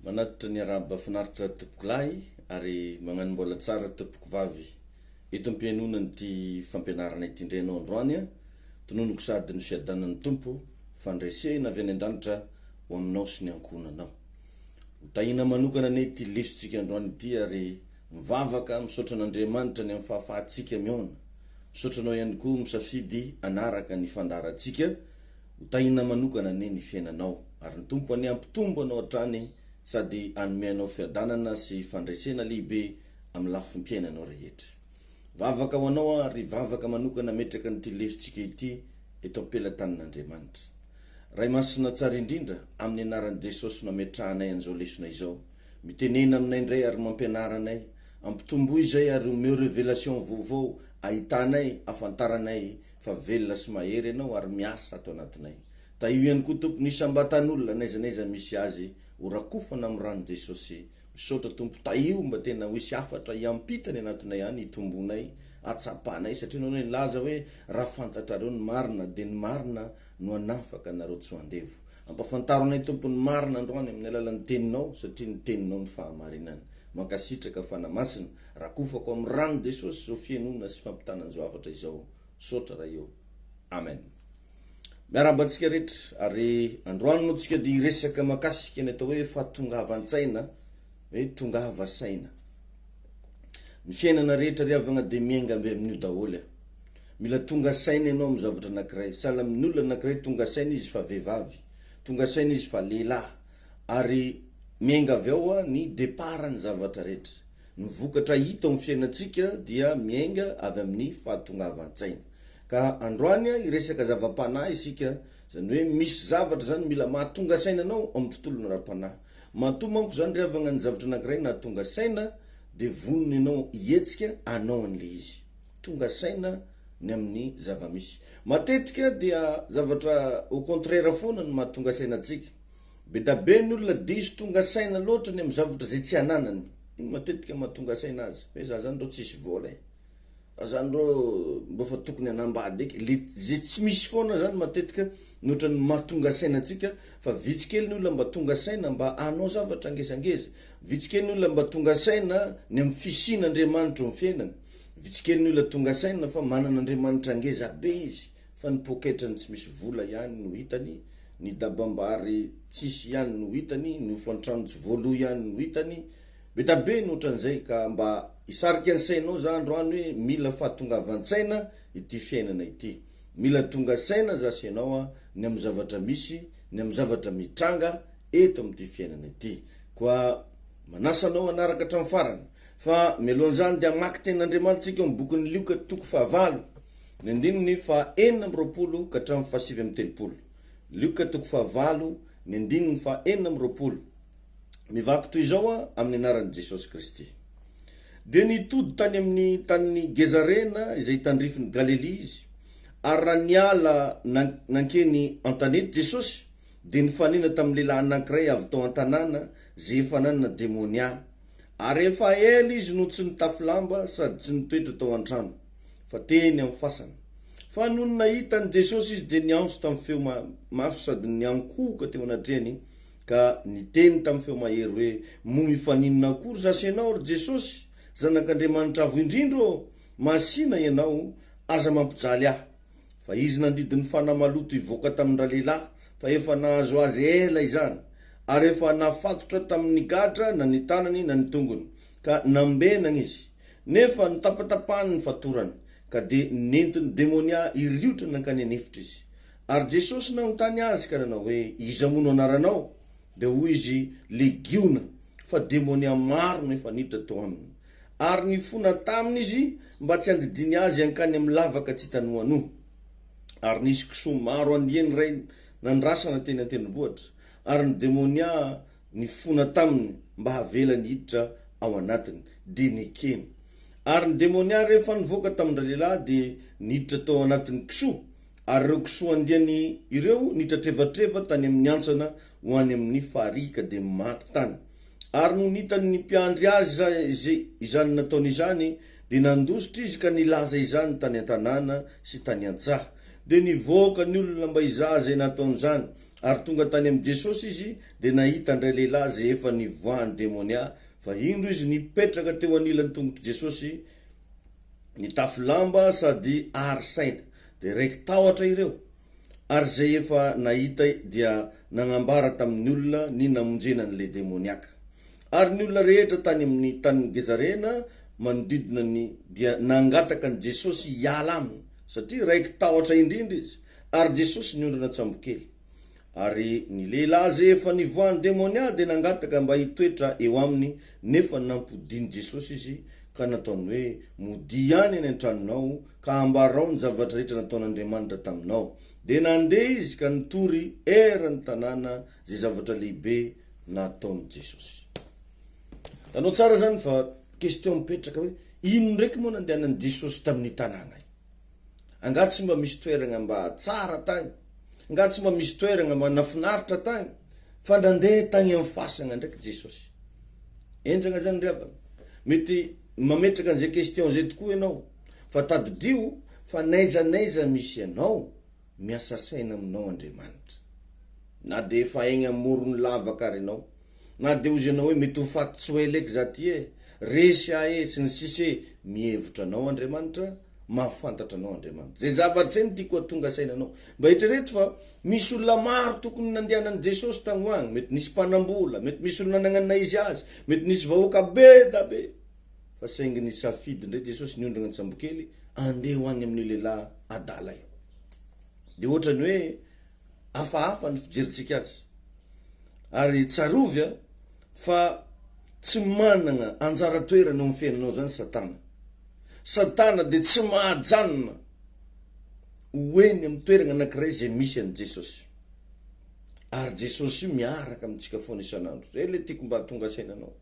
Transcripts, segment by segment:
Manatitra ny araba finaritra tompoko lahy ary magnano mbola tsara tompoko vavy. Ito ampianonany ty fampianarana ity ndrenao androany a, tononoko sady ny fiadanan'ny tompo, fandresena avy any an-danitra ho aminao sy ny ankonanao. Tahina manokana ane ty lesontsika androany ity ary mivavaka misaotra an'Andriamanitra ny amin'ny fahafahantsika miona. Misotranao ihany koa misafidy anaraka ny fandarantsika, tahina manokana ane ny fiainanao ary ny tompo any ampitombo anao hatrany sady anomenao fiadanana sy fandresena lehibe amin'ny lafim-piainanao rehetra. Vavaka ho anao ary vavaka manokana metraka nyty lesontsika ity eto am-pelatanan'Andriamanitra. Ray masina tsara indrindra amin'ny anaran'i Jesosy nametrahanay an'izao lesona izao. Mitenena aminay indray ary mampianaranay, ampitombo izay ary omeo revelation vaovao ahitanay, afantaranay fa velona sy mahery ianao ary miasa ato anatinay. Io ihany koa tompo nisambatan'olona n'aiza misy azy orakofana amin'ny ran'i Jesosy. Misaotra tompo io mba tena hoisy afatra iampitany anatinay any itombonay, atsapanay satria nao ny laza hoe raha fantatrareo ny marina dia ny marina no anafaka anareo tsy ho andevo. Ampafantaronay tompo ny marina androany amin'ny alalan'ny teninao satria ny teninao ny fahamarinana. Mankasitraka fanamasina rakofako amin'ny ran'i Jesosy zao fianona sy fampitanan'izao afatra izao. Misaotra raha io. Amen. Miarabantsika rehetra ary androany moa tsika dia resaka makasika ny atao hoe fahatongavan-tsaina, hoe tongava saina. Ny fiainana rehetra riavana dia miainga be amin'io daholo. Mila tonga saina ianao amin'ny zavatra anankiray. Sahala amin'ny olona anankiray tonga saina izy fa vehivavy, tonga saina izy fa lehilahy ary miainga avy ao ny deparany zavatra rehetra. Ny vokatra hita amin'ny fiainantsika dia miainga avy amin'ny fahatongavan-tsaina. Ka androany iresaka zava-panahy isika, zany hoe misy zavatra zany mila mahatonga saina anao amin'ny tontolona ara-panahy. Matomanko zany riavana ny zavatra anankiray na tonga saina dia vonona ianao hihetsika anao an'le izy. Tonga saina ny amin'ny zava-misy. Matetika dia zavatra au contraire foana ny mahatonga saina antsika. Be da be ny olona diso tonga saina loatra ny amin'ny zavatra zay tsy ananany. Matetika mahatonga saina azy. Hoe za zany reo tsisy vola zany reo mbo fa tokony anambady eky. Le zay tsy misy foana zany matetika notra ny mahatonga saina antsika, fa vitsikely ny olona mba tonga saina mba anao zavatra angesangeza. Vitsikely ny olona mba tonga saina ny amin'ny fisin'Andriamanitra amin'ny fiainany. Vitsikely ny olona tonga saina fa manan'Andriamanitra angeza be izy, fa ny poketrany tsy misy vola ihany no hitany, ny dabambary tsisy ihany no hitany, ny hofantrano tsy voaloha ihany no hitany. Be da be nohatran'izay ka mba isarika ny sainao za androany hoe mila fahatongavan-tsaina ity fiainana ity. Mila tonga saina zasy ianao ny amin'ny zavatra misy, ny amin'ny zavatra mitranga eto amin'ity fiainana ity. Koa manasanao anaraka hatramin'ny farany fa mialohan'izany dia hamaky tenin'Andriamanitra tsika amin'ny bokin'ny Lioka toko 9, ny andininy 420 ka hatramin'ny 730. Lioka toko 9, ny andininy 420. Mivaky toy izao amin'ny anaran'i Jesosy Kristy. Dia nitody tany amin'ny tanin'ny Gezarena izay tandrifiny Galilea izy. Ary raha niala nankeny an-tanety Jesosy dia nifanena tamin'ny lehilahy anankiray avy tao an-tanàna zay efa nanana demonia. Ary efa ela izy no tsy nitafy lamba sady tsy nitoetra tao an-trano, fa teny amin'ny fasana. Fa noho ny nahitany Jesosy izy dia niantso tamin'ny feo mafy sady niankohoka teo anatrehany, ka niteny tamin'ny feo mahery hoe mo mifaninona akory zasy ianao ry Jesosy, zanak'Andriamanitra avo indrindro, masina ianao, aza mampijaly ahy. Fa izy nandidin'ny fanamaloto ivoaka tamin'ny lehilahy, fa efa nahazo azy ela izany, ary efa nafatotra tamin'ny gadra na ny tanany na ny tongony, ka nambenana izy. Nefa nitapatapahany ny fatorany, ka dia nentiny demonia iriotra nankany anefitra izy. Ary Jesosy nanontany azy ka nanao hoe iza mono anaranao? Dia hoy izy Legiona, fa demonia maro no efa niditra tao aminy. Ary nifona taminy izy mba tsy handidiny azy hankany amin'ny lavaka tsy hitany hoanoho. Ary nisy kisoa maro andieny ray nandrasana teny an-tendrombohitra, ary ny demonia nifona taminy mba havelany hiditra ao anatiny, dia nikeny. Ary ny demonia rehefa nivoaka tamin'ny lehilahy dia niditra tao anatin'ny kisoa, ary ireo kisoa andiany ireo nitratrevatreva tany amin'ny antsana ho any amin'ny farika dia maty tany. Ary no nitany ny mpiandry azy izany nataony izany dia nandositra izy ka nilaza izany tany an-tanàna sy tany an-tsaha. Dia nivoaka ny olona mba hizaha izay nataony izany, ary tonga tany am Jesosy izy de nahita ndray lehilahy zay efa nivoahany demonia fa indro izy nipetraka teo anilany tongotra Jesosy nitafy lamba sady ary saina de raiky tahotra ireo ary zay efa nahita dia nagnambara tamin'ny olona ny namonjena an'le demoniaka ary ny olona rehetra tany amin'ny tany Gezarena manodidina ny dia nangataka ny Jesosy hiala aminy satria raiky tahotra indrindra izy ary Jesosy niondrana tsambokely ary ny lehilahy zay efa nivoahany demonia de nangataka mba hitoetra eo aminy nefa nampodiny Jesosy izy ka nataony hoe mody any any antranonao ka ambarao ny zavatra rehetra nataon'Andriamanitra taminao de nandeha izy ka nitory erany tanàna zay zavatra lehibe nataony Jesosy. Tanao tsara zany fa question mipetraka hoe ino ndraiky moa nandehanan'i Jesosy tamin'ny tanàna angaty tsy mba misy toerana mba tsara tany angaty tsy mba misy toerana mba nafinaritra tany fa nandeha tany amin'ny fasana ndraiky Jesosy. Enjana zany riavana mety mametraka an'izay question zay tokoa ianao fa tadidio fa naiza misy ianao miasa saina aminao Andriamanitra na de efa egny amorony lavaka ary ianao na de ozy ianao hoe mety ho faty tsy ho eleky zaty resy ahe sy ny sisy mihevitra anao Andriamanitra mahafantatra anao Andriamanitra zay zavatra zay tiako atonga sainanao mba hitrereto fa misy olona maro tokony nandehanan'i Jesosy tagny agny mety nisy mpanambola mety misy olona nagnanina izy azy mety nisy vahoaka be da be fa saingy ny safidy ndray Jesosy niondrana ny tsambokely andeha ho agny amin'ny lehilahy adala io de ohatrany hoe hafahafa ny fijeritsika azy ary tsarovy fa tsy manana anjara toerana eo amin'ny fiainanao zany satana de tsy mahajanona hoeny amin'ny toerana anankiray zay misy an'i Jesosy ary Jesosy io miaraka amintsika foana isan'andro zay le tiako mba tonga sainanao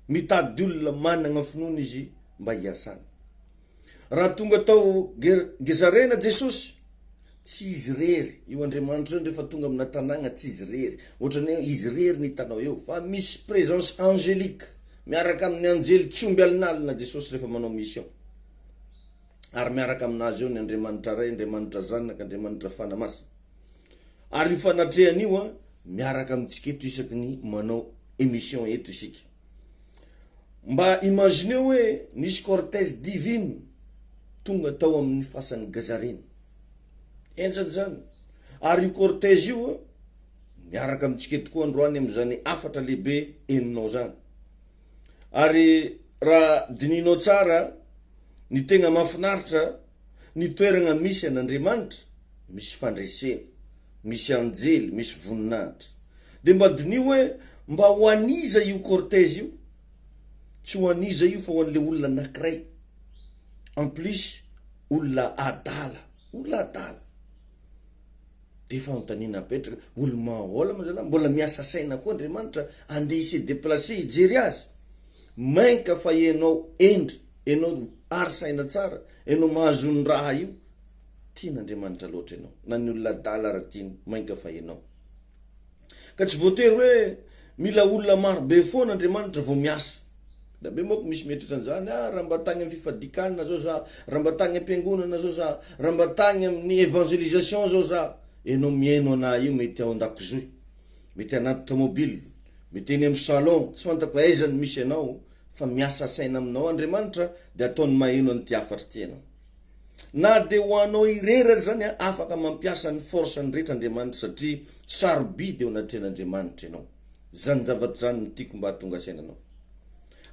mitady olona manana finoana izy mba hiasana raha tonga tao Gezarena Jesosy tsy izy rery io Andriamanitra rehefa tonga amina tanàna tsy izy rery ohatrany hoe izy rery ny tanao eo fa misy présence angélique miaraka amin'ny anjely tsomby alinalina Jesosy rehefa manao mission ary miaraka aminazy eo ny Andriamanitra ray Andriamanitra zanaka Andriamanitra fanamasina ary io fanatrehany io miaraka amintsika eto isaky ny manao émission eto isika mba imagineo hoe nisy cortège divine tonga tao amin'ny fasan'ny Gezarena enjany zany ary io cortège io miaraka amintsika eto koa androany am'zany afatra lehibe eninao zany ary raha dininao tsara ny tegna mahafinaritra ny toerana misy an'Andriamanitra misy fandresena misy anjely misy voninahitra de mba dinio hoe mba ho aniza io cortège io tsy ho aniza io fa ho an'le olona anankiray en plus olona adala de fa antanina petraka olo mahola mazala mbola miasa saina koa Andriamanitra andeha se déplacer hijery azy mainka fa ianao endry ianao ary saina tsara ianao mahazony raha io tian'Andriamanitra loatra ianao na ny olona adala raha tiany mainka fa ianao ka tsy voatery hoe mila olona maro be foana Andriamanitra vao miasa da be moko misy metratra an'izany raha mba tagny amin'ny fifadikanana zao za raha mba tagny am-piangonana zao za raha mba tagny amin'ny évangélisation zao za enao miaino ana io mety ao an-dakozoy mety anaty tomobile mety eny amin'ny salon tsy fantako aizany misy anao fa miasa saina aminao Andriamanitra de ataony maheno an'ity afatra ty anao na de ho anao irerany zany afaka mampiasa ny force ny rehetra Andriamanitra satria sarobidy eo anatren'Andriamanitra ianao zany zavatra zany ny tiako mba tonga sainanao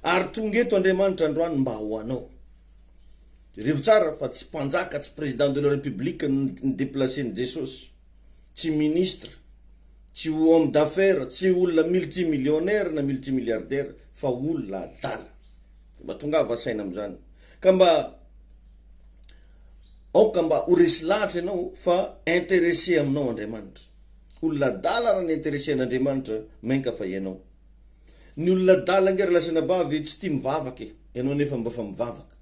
ary tonga eto Andriamanitra androany mba ho anao revo tsara fa tsy mpanjaka tsy président de la république ny déplacer ny Jesosy tsy ministre tsy homme d'affaires tsy olona multimillionnaire na multimilliardaire fa olona adala mba tonga vasaina am'zany ka mba ho resy lahatra ianao fa intéressé aminao Andriamanitra olona adala raha ny intéressé an'Andriamanitra mainka fa ianao ny olona adala ngera lasana bavy tsy tia mivavaka ianao nefa mba fa mivavaka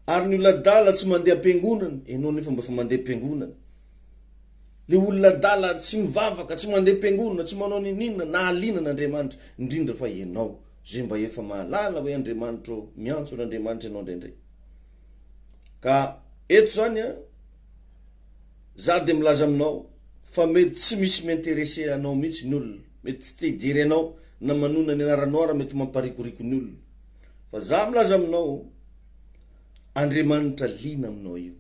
ary ny olona adala tsy mandeha am-piangonana ianao nefa mba fa mandeha am-piangonana le olona adala tsy mivavaka tsy mandeha am-piangonana tsy manao ninina na alinana Andriamanitra indrindra fa ianao zay mba efa mahalala hoe Andriamanitra miantso n'Andriamanitra ianao ndraindray ka eto zany za de milaza aminao fa mety tsy misy m'intéressé anao mihitsy ny olona, mety tsy te jery anao na manona ny anaranao ara mety mamparikoriko ny olona. Fa za milaza aminao, Andriamanitra lina aminao io.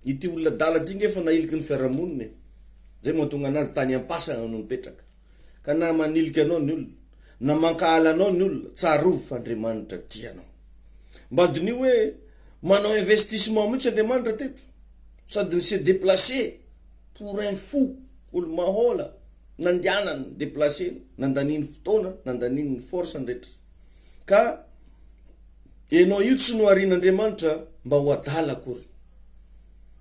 Ity olona dala ty ngefa nailiky ny fiarahamonina, zay mahatonga anazy tany am-pasana no mipetraka. Ka na maniliky anao ny olona, na mankahala anao ny olona, tsarovy fa Andriamanitra tianao. Mbadin'io hoe manao investissement mihitsy Andriamanitra teto, sady se déplacer pour un fou, olo mahola, nandianany déplacer, nandaniny fotoana, nandaniny force andretra. Ka enao io tsy noharin'Andriamanitra mba ho adala akory.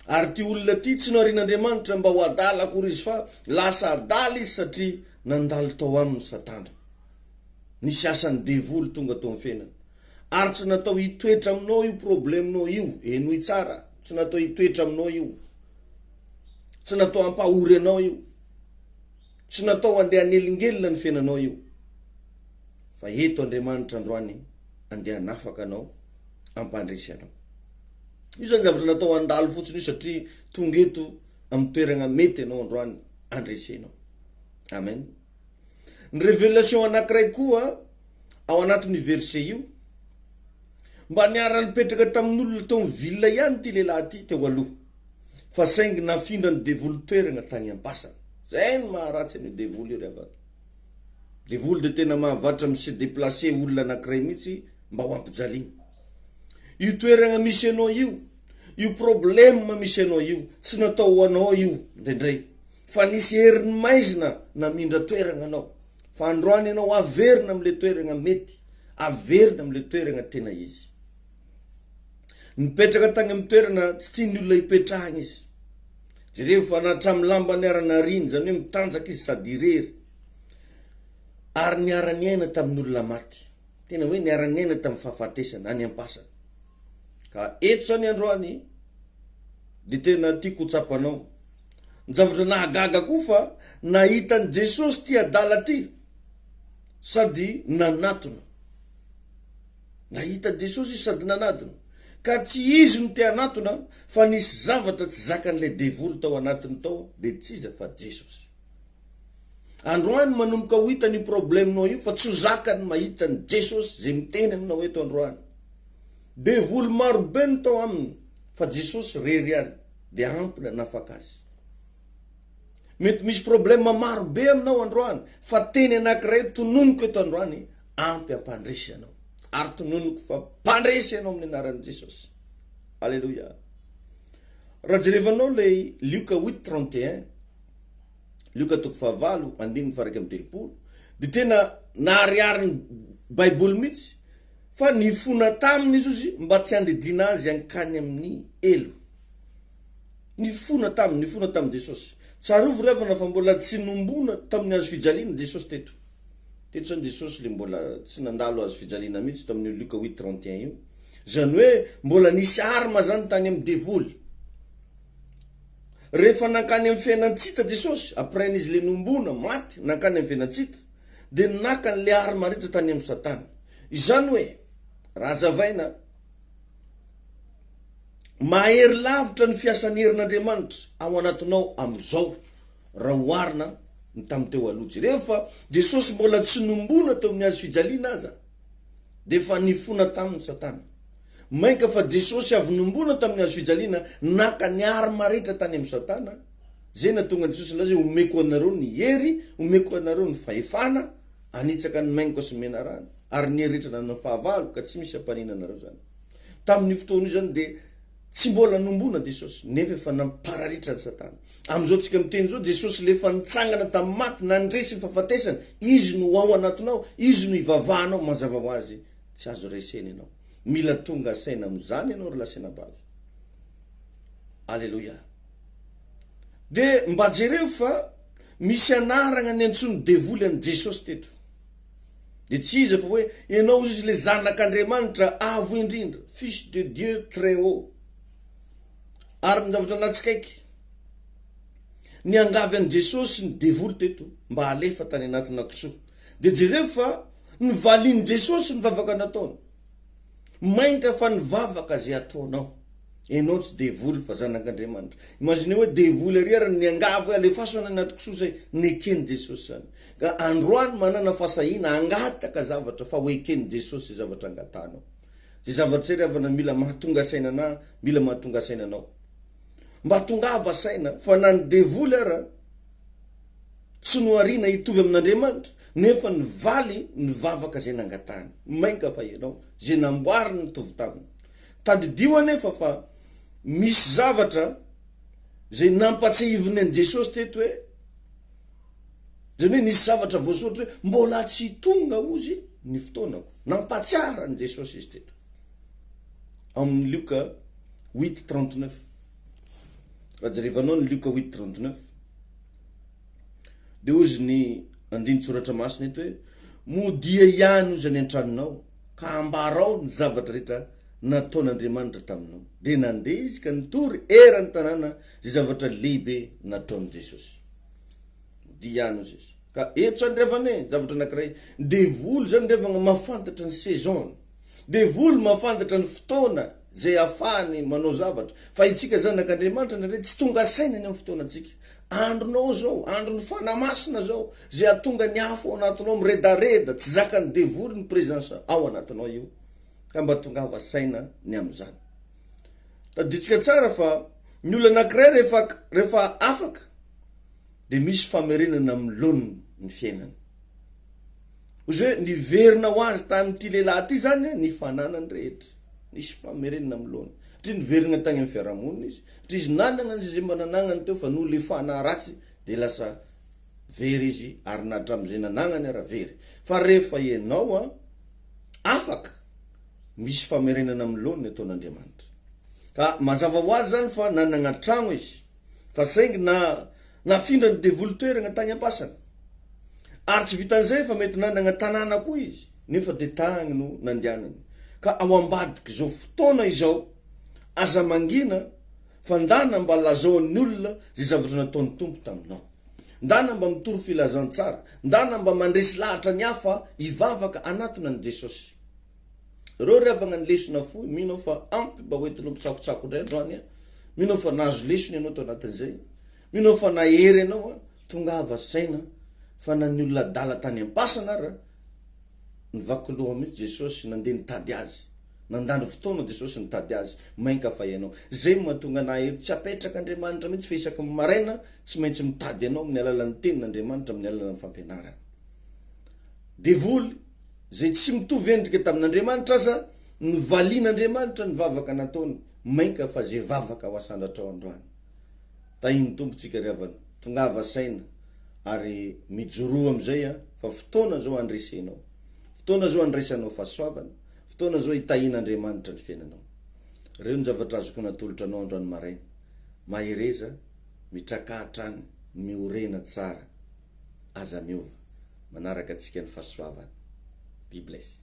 Ary ty olona ty tsy noharin'Andriamanitra mba ho adala akory izy fa lasa adala izy satria nandalo tao amin'ny Satana. Nisy asany devoly tonga tao amin'ny fiainany. Ary tsy natao hitoetra aminao io probleminao io, enoy tsara, tsy natao hitoetra aminao io. Tsy natao hampahory anao io. Tsy natao handeha hanelingelina ny fiainanao io. Fa eto Andriamanitra androany andeha hanafaka anao, hampandresy anao. Io zany zavatra natao handalo fotsiny io satria tonga eto amin'ny toerana mety anao androany andresenao. Amen. Ny révélation anankiray koa ao anatin'ny verset io, mba niarany petraka tamin'olona tao mivilla ihany ty lehilahy ty teo aloha, fa saingy nafindra ny devoly toerana tany am-pasana. Zay ny maharatsy ny devoly io rehefa. Devoly de tena mahavatra misy déplacer olona anankiray mihitsy mba ho ampijaliana. Io toerana misy anao io problème misy anao io, tsy natao ho anao io ndrendray, fa nisy heriny maizina namindra toerana anao. Fa androany anao averina am'le toerana mety, averina am'le toerana tena izy. Nipetraka tany amin'ny toerana tsy tiany olona hipetrahana izy. Jereo fa natramy lamba niarana riny, zany hoe mitanjaka izy sady irery. Ary niarany aina tamin'olona maty. Tena hoe niarany aina tamin'ny fahafatesana any am-pasana. Ka eto zany androany de tena tiako tsapanao. Ny zavatra nahagaga koa fa nahitany Jesosy ty adala ty sady nanatona. Nahita Jesosy sady nanatona. Ka tsy izy no te anatona, fa nisy zavatra tsy zakan'le devoly tao anatiny tao, de tsy iza fa Jesosy. Androany manomboka ho hitany probleminao io, fa tsy ho zakany mahitany Jesosy zay miteny aminao eto androany. Devoly maro be no tao aminy, fa Jesosy rery any, de ampy nafaka azy. Mety misy problème maro be aminao androany, fa teny anankiray tononoko eto androany, ampy ampandresy anao. Ary tononoko fa pandresy anao amin'ny anaran'i Jesosy. Alléluia. Raha jerevanao le Luka 8:31, Luka 8:8, de tena nahariary Bible mihitsy, fa nifona taminy izy mba tsy handidina azy ankany amin'ny elo. Nifona taminy Jesosy. Tsarovy revana fa mbola tsy nombona tamin'ny hazo fijaliana Jesosy teto. Teto zany Jesosy le mbola tsy nandalo hazo fijaliana mihitsy tamin'ny Luka 8:31 io. Zany hoe mbola nisy arma zany tany amin'ny devoly. Rehefa nankany amin'ny fiainantsita Jesosy, après n'izy le nombona maty, nankany amin'ny fiainantsita, de nakany le arma rehetra tany amin'ny Satana. Izany hoe, raha zavaina, mahery lavitra ny fiasan'ny herin'Andriamanitra ao anatinao am'izao, raha oharina ny tamin'ny teo aloha. Rehefa Jesosy mbola tsy nombona teo amin'ny hazo fijaliana aza, de fa nifona tamin'ny Satana. Mainka fa Jesosy avy nombona tamin'ny hazo fijaliana, naka ny arma rehetra tany amin'ny Satana, zay natonga Jesosy laza omeko anareo ny hery, omeko anareo ny fahefana, anitsaka ny mainko sy menarana, ary ny hery rehetra na fahavalo, ka tsy misy ampanina anareo zany. Tamin'ny fotoana io zany de tsy mbola nombona Jesosy, nefa efa nampararitra ny Satana. Am'izao tsika miteny zao, Jesosy lefa nitsangana tamin'ny maty, nandresy ny fahafatesana, izy no ao anatinao, izy no ivavahanao, mazava ho azy, tsy azo resena ianao. Mila tonga saina am'izany ianao relasena bazy. Alléluia. De mba jereo fa misy anarana ny antsony devoly an' Jesosy teto. De tsy iza fa hoe ianao izy le zanak'Andriamanitra avo indrindra, fils de Dieu très haut. Ary ny zavatra natsikaiky, ny angavy an' Jesosy ny devoly teto mba alefa tany anatina kitsoa. De jereo fa nyvalian' Jesosy ny vavaka nataony. Mainka fa ny vavaka zay ataonao. enao tsy devoly fa zanak'Andriamanitra. Imagine hoe devoly ary ara ny angavo alefaso anaty kisoa zay nekeny Jesosy zany. Ka androany manana fasahina angataka zavatra fa hoekeny Jesosy zavatra angatanao. Zay zavatra ry avana mila mahatonga sainana, mila mahatonga sainanao. Mba tongava saina fa na ny devoly ara tsy noarina hitovy amin'Andriamanitra nefa ny valy ny vavaka zay nangatany. Mainka fa ianao zay namboariny nitovy taminy. Tadidio anefa fa misy zavatra zay nampatsahiviny an Jesosy teto hoe zany hoe nisy zavatra voasoratra hoe mbola tsy tonga ozy ny fotoanako. Nampatsiara an Jesosy izy teto. Amin'ny Luka 8:39. Rajerevanao ny Luka 8:39. De ozy ny andiny tsoratra masina eto hoe modia ihany ozy any antranonao ka ambarao ny zavatra rehetra nataon'Andriamanitra taminao. De nandeha izy ka nitory eran'ny tanàna zay zavatra lehibe nataon'i Jesosy. Modia ihany ozy izy. Ka eto zany revane zavatra anankiray, devoly zany revana mafantatra ny saison. Devoly mafantatra ny fotoana zay afahany manao zavatra. Fa itsika zanak'Andriamanitra nare tsy tonga sainany amin'ny fotoanantsika. Andronao zao, andro ny fanamasina zao, zay atonga ny afo ao anatinao miredareda, tsy zakany devoly ny presansa ao anatinao io. Ka mba tongava saina ny am'izany. Taditsika tsara fa ny olona anankiray rehefa afaka de misy famerenana miloniny ny fiainany. Ozy hoe niverina ho azy tamin'ity lehilahy ty zany ny fananany rehetra. Nisy famerenana milony. Satria niverina tagny amin'ny fiarahamonina izy. Satria izy nanana zay mba nananany teo fa nolefana ratsy de lasa very izy ary natram'izay nananany ara very. Fa rehefa ianao afaka misy famerenana milony ataon'Andriamanitra. Ka mazava ho azy zany fa nanana tragno izy. Fa saingy nafindra ny devoly toerana tagny am-pasana. Ary tsy vitan'izay fa mety nanana tanàna koa izy. Nefa de tagny no nandianany. Ka ao ambadiky zao fotoana izao, aza mangina fa ndana mba lazaon'ny olona zay zavatra nataon'ny tompo taminao. Ndana mba mitory filazantsara, ndana mba mandresy lahatra ny hafa ivavaka anatona ny Jesosy. Reo revagna ny lesona fo, mino fa ampy mba hoety lompitsakotsako ndray androany. Mino fa nahazo lesony ianao tao anatin'izay. Mino fa nahery ianao tongava saina fa na ny olona dala tany am-pasana ara nivaky loha mihitsy Jesosy nandeha nitady azy. Nandalo fotoana Jesosy nitady azy. Mainka fa ianao. Zay mahatonga anahy eto tsy apetraka Andriamanitra mihitsy fa isaky ny maraina tsy maintsy mitady ianao amin'ny alalan'ny tenin'Andriamanitra, amin'ny alalan'ny fampianarana. Devoly zay tsy mitovy endrika tamin'Andriamanitra aza ny valian'Andriamanitra ny vavaka nataony. Mainka fa zay vavaka ho asandatra ao androany. Tahiny tompotsika riavana. Tongava saina ary mijoro am'izay fa fotoana zao andresenao. Fotoana zao andresanao fahasoavana. Fotoana zao itahin'Andriamanitra ny fiainanao. Reo ny zavatra azoko natolotra anao androany maraina. Mahereza, mitrakatrany, miorena tsara. Aza miova. Manaraka antsika ny fahasoavana. Be blessed.